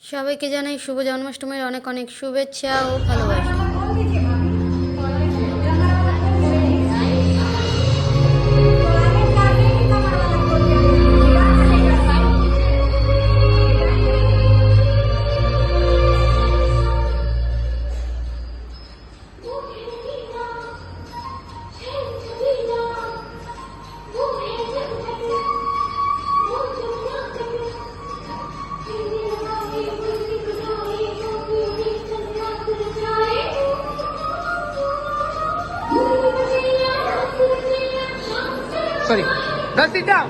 সবাইকে জানাই শুভ জন্মাষ্টমীর অনেক অনেক শুভেচ্ছা ও ভালোবাসা। Sorry. Now sit down.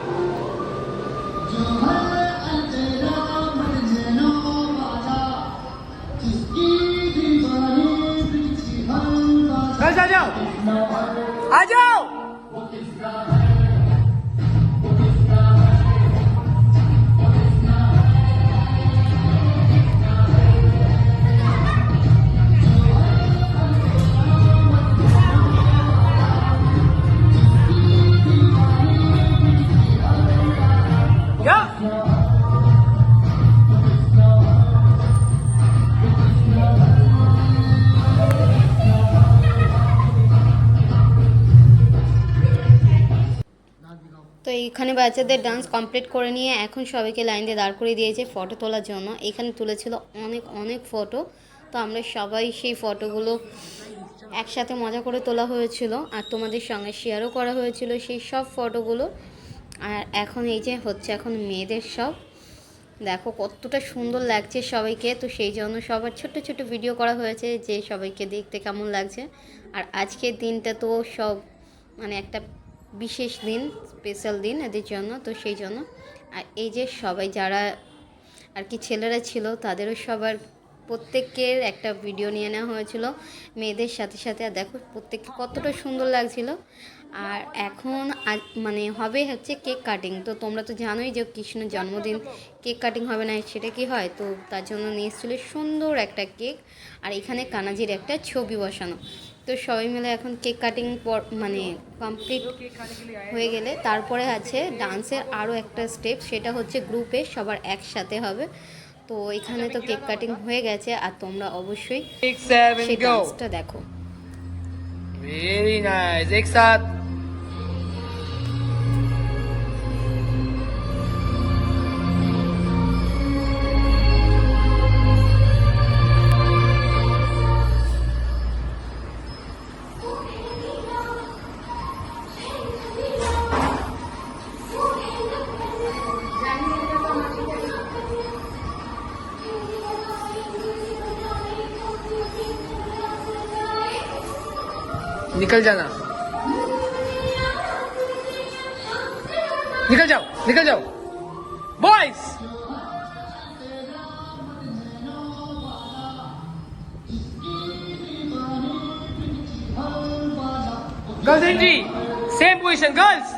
आ जाओ आ जाओ তো এইখানে বাচ্চাদের ডান্স কমপ্লিট করে নিয়ে এখন সবাইকে লাইন দিয়ে দাঁড় করিয়ে দিয়েছে ফটো তোলার জন্য। এখানে তুলেছিল অনেক অনেক ফটো, তো আমরা সবাই সেই ফটোগুলো একসাথে মজা করে তোলা হয়েছিল আর তোমাদের সঙ্গে শেয়ারও করা হয়েছিল সেই সব ফটোগুলো। আর এখন এই যে হচ্ছে এখন মেয়েদের সব, দেখো কতটা সুন্দর লাগছে সবাইকে, তো সেই জন্য সবার ছোট ছোট ভিডিও করা হয়েছে যে সবাইকে দেখতে কেমন লাগছে। আর আজকের দিনটা তো সব মানে একটা বিশেষ দিন, স্পেশাল দিন এদের জন্য, তো সেই জন্য। আর এই যে সবাই যারা আর কি ছেলেরা ছিল তাদেরও সবার প্রত্যেকের একটা ভিডিও নিয়ে নেওয়া হয়েছিল মেয়েদের সাথে সাথে। আর দেখো প্রত্যেককে কতটা সুন্দর লাগছিল। আর এখন মানে হবে হচ্ছে কেক কাটিং। তো তোমরা তো জানোই যে কৃষ্ণের জন্মদিন, কেক কাটিং হবে না সেটা কি হয়, তো তার জন্য নিয়ে এসেছিলো সুন্দর একটা কেক আর এখানে কানাজির একটা ছবি বসানো। তো সবাই মিলে এখন কেক কাটিং মানে কমপ্লিট হয়ে গেলে তারপরে আছে ডান্সের আরও একটা স্টেপ, সেটা হচ্ছে গ্রুপে সবার একসাথে হবে। তো এখানে তো কেক কাটিং হয়ে গেছে আর তোমরা অবশ্যই সেই ডান্সটা দেখো। वेरी नाइस, एक साथ। निकल जाना, निकल जाओ, निकल जाओ boys. Girls entry, same position girls.